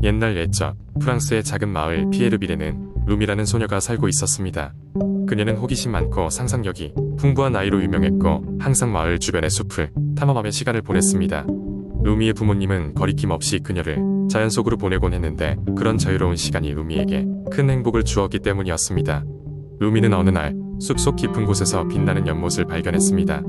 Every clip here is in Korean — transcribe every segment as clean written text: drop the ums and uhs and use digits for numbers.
옛날 옛적 프랑스의 작은 마을 피에르빌에는 루미라는 소녀가 살고 있었습니다. 그녀는 호기심 많고 상상력이 풍부한 아이로 유명했고 항상 마을 주변의 숲을 탐험하며 시간을 보냈습니다. 루미의 부모님은 거리낌 없이 그녀를 자연 속으로 보내곤 했는데 그런 자유로운 시간이 루미에게 큰 행복을 주었기 때문이었습니다. 루미는 어느 날 숲속 깊은 곳에서 빛나는 연못을 발견했습니다.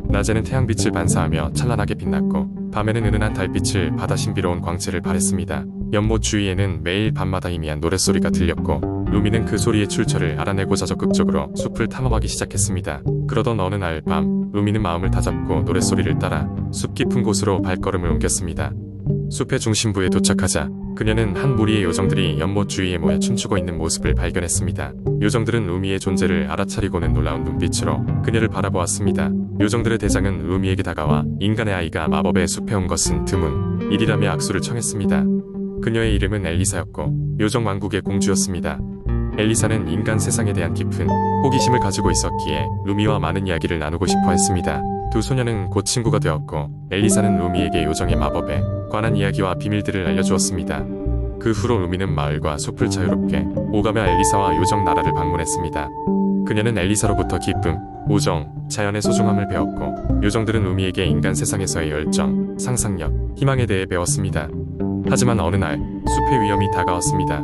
낮에는 태양빛을 반사하며 찬란하게 빛났고 밤에는 은은한 달빛을 받아 신비로운 광채를 발했습니다. 연못 주위에는 매일 밤마다 희미한 노랫소리가 들렸고 루미는 그 소리의 출처를 알아내고자 적극적으로 숲을 탐험하기 시작했습니다. 그러던 어느 날 밤 루미는 마음을 다잡고 노랫소리를 따라 숲 깊은 곳으로 발걸음을 옮겼습니다. 숲의 중심부에 도착하자 그녀는 한 무리의 요정들이 연못 주위에 모여 춤추고 있는 모습을 발견했습니다. 요정들은 루미의 존재를 알아차리고는 놀라운 눈빛으로 그녀를 바라보았습니다. 요정들의 대장은 루미에게 다가와 인간의 아이가 마법의 숲에 온 것은 드문 일이라며 악수를 청했습니다. 그녀의 이름은 엘리사였고 요정 왕국의 공주였습니다. 엘리사는 인간 세상에 대한 깊은 호기심을 가지고 있었기에 루미와 많은 이야기를 나누고 싶어 했습니다. 두 소녀는 곧 친구가 되었고 엘리사는 루미에게 요정의 마법에 관한 이야기와 비밀들을 알려주었습니다. 그 후로 루미는 마을과 숲을 자유롭게 오가며 엘리사와 요정 나라를 방문했습니다. 그녀는 엘리사로부터 기쁨, 우정, 자연의 소중함을 배웠고 요정들은 루미에게 인간 세상에서의 열정, 상상력, 희망에 대해 배웠습니다. 하지만 어느 날 숲의 위험이 다가왔습니다.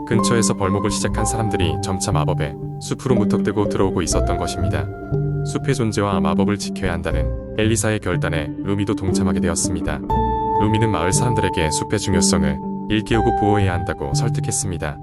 근처에서 벌목을 시작한 사람들이 점차 마법에 숲으로 무턱대고 들어오고 있었던 것입니다. 숲의 존재와 마법을 지켜야 한다는 엘리사의 결단에 루미도 동참하게 되었습니다. 루미는 마을 사람들에게 숲의 중요성을 일깨우고 보호해야 한다고 설득했습니다.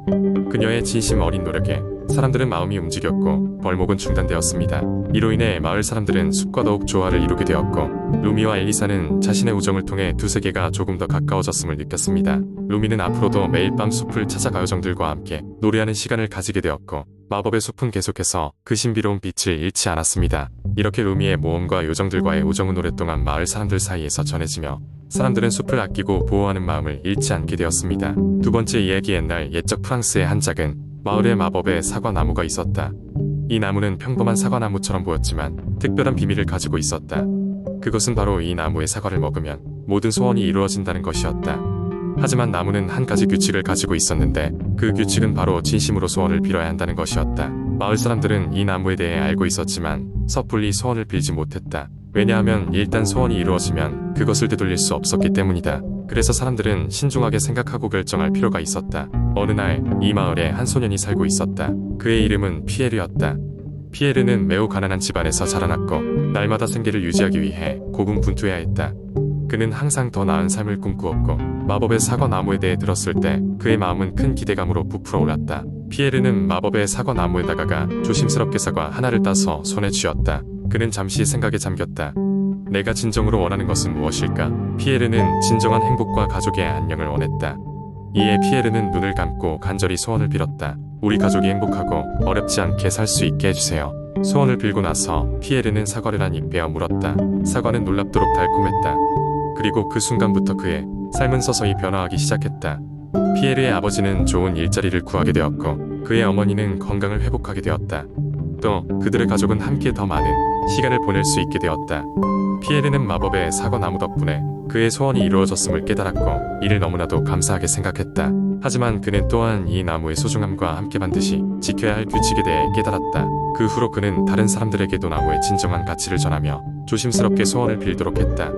그녀의 진심 어린 노력에 사람들은 마음이 움직였고 벌목은 중단되었습니다. 이로 인해 마을 사람들은 숲과 더욱 조화를 이루게 되었고 루미와 엘리사는 자신의 우정을 통해 두 세계가 조금 더 가까워졌음을 느꼈습니다. 루미는 앞으로도 매일 밤 숲을 찾아가 요정들과 함께 노래하는 시간을 가지게 되었고 마법의 숲은 계속해서 그 신비로운 빛을 잃지 않았습니다. 이렇게 루미의 모험과 요정들과의 우정은 오랫동안 마을 사람들 사이에서 전해지며 사람들은 숲을 아끼고 보호하는 마음을 잃지 않게 되었습니다. 두 번째 이야기. 옛날 옛적 프랑스의 한 작은 마을에 마법의 사과나무가 있었다. 이 나무는 평범한 사과나무처럼 보였지만 특별한 비밀을 가지고 있었다. 그것은 바로 이 나무의 사과를 먹으면 모든 소원이 이루어진다는 것이었다. 하지만 나무는 한 가지 규칙을 가지고 있었는데 그 규칙은 바로 진심으로 소원을 빌어야 한다는 것이었다. 마을 사람들은 이 나무에 대해 알고 있었지만 섣불리 소원을 빌지 못했다. 왜냐하면 일단 소원이 이루어지면 그것을 되돌릴 수 없었기 때문이다. 그래서 사람들은 신중하게 생각하고 결정할 필요가 있었다. 어느 날 이 마을에 한 소년이 살고 있었다. 그의 이름은 피에르였다. 피에르는 매우 가난한 집안에서 자라났고 날마다 생계를 유지하기 위해 고군분투해야 했다. 그는 항상 더 나은 삶을 꿈꾸었고 마법의 사과나무에 대해 들었을 때 그의 마음은 큰 기대감으로 부풀어 올랐다. 피에르는 마법의 사과나무에 다가가 조심스럽게 사과 하나를 따서 손에 쥐었다. 그는 잠시 생각에 잠겼다. 내가 진정으로 원하는 것은 무엇일까? 피에르는 진정한 행복과 가족의 안녕을 원했다. 이에 피에르는 눈을 감고 간절히 소원을 빌었다. 우리 가족이 행복하고 어렵지 않게 살 수 있게 해주세요. 소원을 빌고 나서 피에르는 사과를 한 입 베어 물었다. 사과는 놀랍도록 달콤했다. 그리고 그 순간부터 그의 삶은 서서히 변화하기 시작했다. 피에르의 아버지는 좋은 일자리를 구하게 되었고 그의 어머니는 건강을 회복하게 되었다. 또 그들의 가족은 함께 더 많은 시간을 보낼 수 있게 되었다. 피에르는 마법의 사과나무 덕분에 그의 소원이 이루어졌음을 깨달았고 이를 너무나도 감사하게 생각했다. 하지만 그는 또한 이 나무의 소중함과 함께 반드시 지켜야 할 규칙에 대해 깨달았다. 그 후로 그는 다른 사람들에게도 나무의 진정한 가치를 전하며 조심스럽게 소원을 빌도록 했다.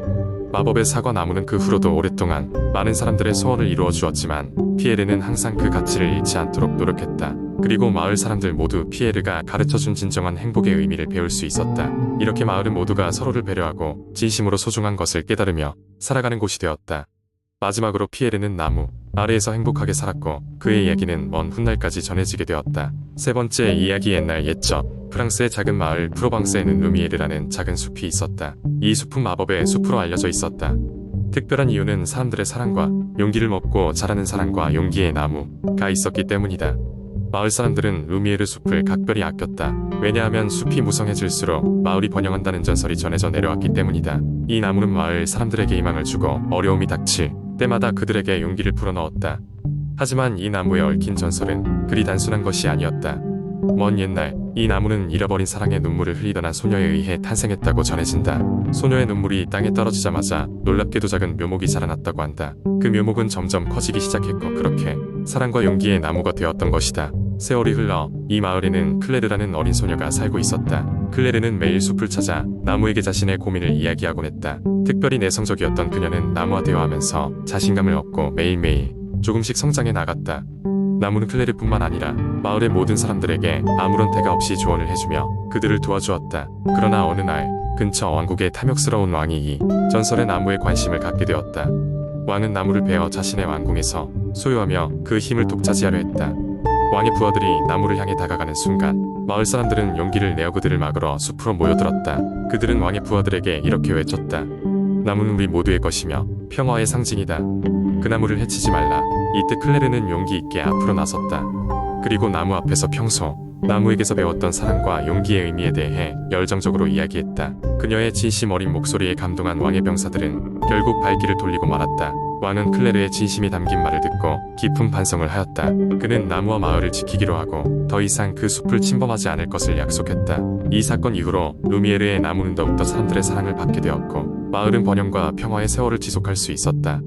마법의 사과나무는 그 후로도 오랫동안 많은 사람들의 소원을 이루어 주었지만 피에르는 항상 그 가치를 잃지 않도록 노력했다. 그리고 마을 사람들 모두 피에르가 가르쳐준 진정한 행복의 의미를 배울 수 있었다. 이렇게 마을은 모두가 서로를 배려하고 진심으로 소중한 것을 깨달으며 살아가는 곳이 되었다. 마지막으로 피에르는 나무 아래에서 행복하게 살았고 그의 이야기는 먼 훗날까지 전해지게 되었다. 세 번째 이야기. 옛날 옛적 프랑스의 작은 마을 프로방스에는 루미에르라는 작은 숲이 있었다. 이 숲은 마법의 숲으로 알려져 있었다. 특별한 이유는 사람들의 사랑과 용기를 먹고 자라는 사랑과 용기의 나무가 있었기 때문이다. 마을 사람들은 루미에르 숲을 각별히 아꼈다. 왜냐하면 숲이 무성해질수록 마을이 번영한다는 전설이 전해져 내려왔기 때문이다. 이 나무는 마을 사람들에게 희망을 주고 어려움이 닥칠 때마다 그들에게 용기를 불어넣었다. 하지만 이 나무에 얽힌 전설은 그리 단순한 것이 아니었다. 먼 옛날 이 나무는 잃어버린 사랑의 눈물을 흘리던 한 소녀에 의해 탄생했다고 전해진다. 소녀의 눈물이 땅에 떨어지자마자 놀랍게도 작은 묘목이 자라났다고 한다. 그 묘목은 점점 커지기 시작했고 그렇게 사랑과 용기의 나무가 되었던 것이다. 세월이 흘러 이 마을에는 클레르라는 어린 소녀가 살고 있었다. 클레르는 매일 숲을 찾아 나무에게 자신의 고민을 이야기하곤 했다. 특별히 내성적이었던 그녀는 나무와 대화하면서 자신감을 얻고 매일매일 조금씩 성장해 나갔다. 나무는 클레르뿐만 아니라 마을의 모든 사람들에게 아무런 대가 없이 조언을 해주며 그들을 도와주었다. 그러나 어느 날 근처 왕국의 탐욕스러운 왕이 이 전설의 나무에 관심을 갖게 되었다. 왕은 나무를 베어 자신의 왕궁에서 소유하며 그 힘을 독차지하려 했다. 왕의 부하들이 나무를 향해 다가가는 순간 마을 사람들은 용기를 내어 그들을 막으러 숲으로 모여들었다. 그들은 왕의 부하들에게 이렇게 외쳤다. 나무는 우리 모두의 것이며 평화의 상징이다. 그 나무를 해치지 말라. 이때 클레르는 용기 있게 앞으로 나섰다. 그리고 나무 앞에서 평소 나무에게서 배웠던 사랑과 용기의 의미에 대해 열정적으로 이야기했다. 그녀의 진심 어린 목소리에 감동한 왕의 병사들은 결국 발길을 돌리고 말았다. 왕은 클레르의 진심이 담긴 말을 듣고 깊은 반성을 하였다. 그는 나무와 마을을 지키기로 하고 더 이상 그 숲을 침범하지 않을 것을 약속했다. 이 사건 이후로 루미에르의 나무는 더욱더 사람들의 사랑을 받게 되었고 마을은 번영과 평화의 세월을 지속할 수 있었다.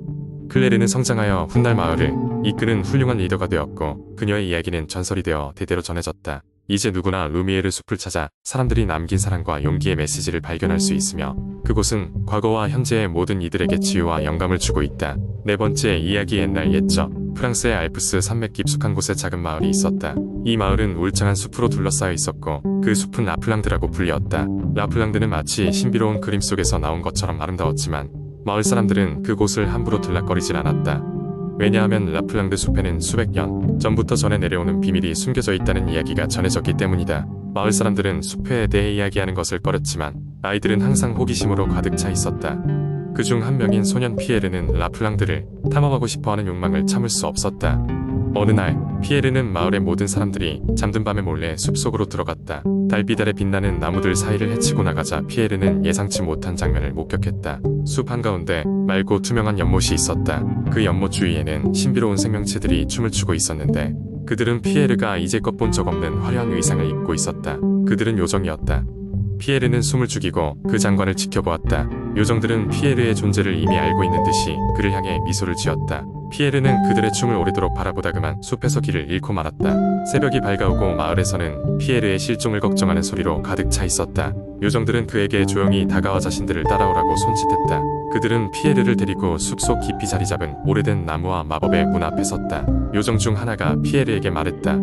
클레르는 성장하여 훗날 마을을 이끄는 훌륭한 리더가 되었고 그녀의 이야기는 전설이 되어 대대로 전해졌다. 이제 누구나 루미에르 숲을 찾아 사람들이 남긴 사랑과 용기의 메시지를 발견할 수 있으며 그곳은 과거와 현재의 모든 이들에게 치유와 영감을 주고 있다. 네 번째 이야기. 옛날 옛적 프랑스의 알프스 산맥 깊숙한 곳에 작은 마을이 있었다. 이 마을은 울창한 숲으로 둘러싸여 있었고 그 숲은 라플랑드라고 불렸다. 라플랑드는 마치 신비로운 그림 속에서 나온 것처럼 아름다웠지만 마을 사람들은 그곳을 함부로 들락거리질 않았다. 왜냐하면 라플랑드 숲에는 수백 년 전부터 전해 내려오는 비밀이 숨겨져 있다는 이야기가 전해졌기 때문이다. 마을 사람들은 숲에 대해 이야기하는 것을 꺼렸지만 아이들은 항상 호기심으로 가득 차 있었다. 그중 한 명인 소년 피에르는 라플랑드를 탐험하고 싶어하는 욕망을 참을 수 없었다. 어느 날 피에르는 마을의 모든 사람들이 잠든 밤에 몰래 숲속으로 들어갔다. 달빛 아래 빛나는 나무들 사이를 헤치고 나가자 피에르는 예상치 못한 장면을 목격했다. 숲 한가운데 맑고 투명한 연못이 있었다. 그 연못 주위에는 신비로운 생명체들이 춤을 추고 있었는데 그들은 피에르가 이제껏 본 적 없는 화려한 의상을 입고 있었다. 그들은 요정이었다. 피에르는 숨을 죽이고 그 장관을 지켜보았다. 요정들은 피에르의 존재를 이미 알고 있는 듯이 그를 향해 미소를 지었다. 피에르는 그들의 춤을 오래도록 바라보다 그만 숲에서 길을 잃고 말았다. 새벽이 밝아오고 마을에서는 피에르의 실종을 걱정하는 소리로 가득 차 있었다. 요정들은 그에게 조용히 다가와 자신들을 따라오라고 손짓했다. 그들은 피에르를 데리고 숲속 깊이 자리 잡은 오래된 나무와 마법의 문 앞에 섰다. 요정 중 하나가 피에르에게 말했다.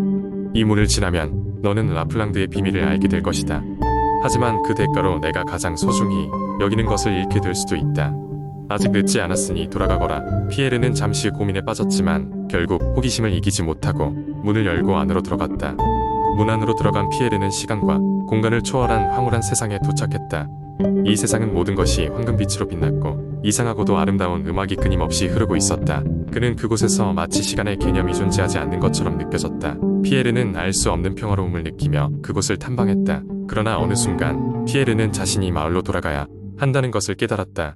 이 문을 지나면 너는 라플랑드의 비밀을 알게 될 것이다. 하지만 그 대가로 내가 가장 소중히 여기는 것을 잃게 될 수도 있다. 아직 늦지 않았으니 돌아가거라. 피에르는 잠시 고민에 빠졌지만 결국 호기심을 이기지 못하고 문을 열고 안으로 들어갔다. 문 안으로 들어간 피에르는 시간과 공간을 초월한 황홀한 세상에 도착했다. 이 세상은 모든 것이 황금빛으로 빛났고 이상하고도 아름다운 음악이 끊임없이 흐르고 있었다. 그는 그곳에서 마치 시간의 개념이 존재하지 않는 것처럼 느껴졌다. 피에르는 알 수 없는 평화로움을 느끼며 그곳을 탐방했다. 그러나 어느 순간 피에르는 자신이 마을로 돌아가야 한다는 것을 깨달았다.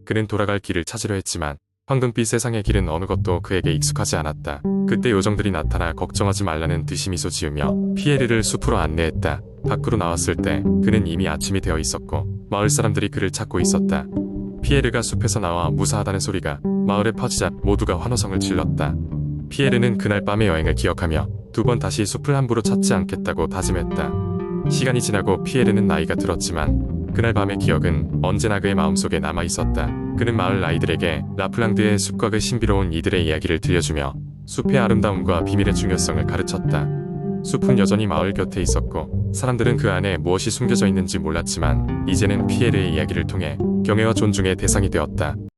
그는 돌아갈 길을 찾으려 했지만 황금빛 세상의 길은 어느 것도 그에게 익숙하지 않았다. 그때 요정들이 나타나 걱정하지 말라는 듯이 미소 지으며 피에르를 숲으로 안내했다. 밖으로 나왔을 때 그는 이미 아침이 되어 있었고 마을 사람들이 그를 찾고 있었다. 피에르가 숲에서 나와 무사하다는 소리가 마을에 퍼지자 모두가 환호성을 질렀다. 피에르는 그날 밤의 여행을 기억하며 두 번 다시 숲을 함부로 찾지 않겠다고 다짐했다. 시간이 지나고 피에르는 나이가 들었지만 그날 밤의 기억은 언제나 그의 마음속에 남아 있었다. 그는 마을 아이들에게 라플랑드의 숲과 그 신비로운 이들의 이야기를 들려주며 숲의 아름다움과 비밀의 중요성을 가르쳤다. 숲은 여전히 마을 곁에 있었고 사람들은 그 안에 무엇이 숨겨져 있는지 몰랐지만 이제는 피에르의 이야기를 통해 경애와 존중의 대상이 되었다.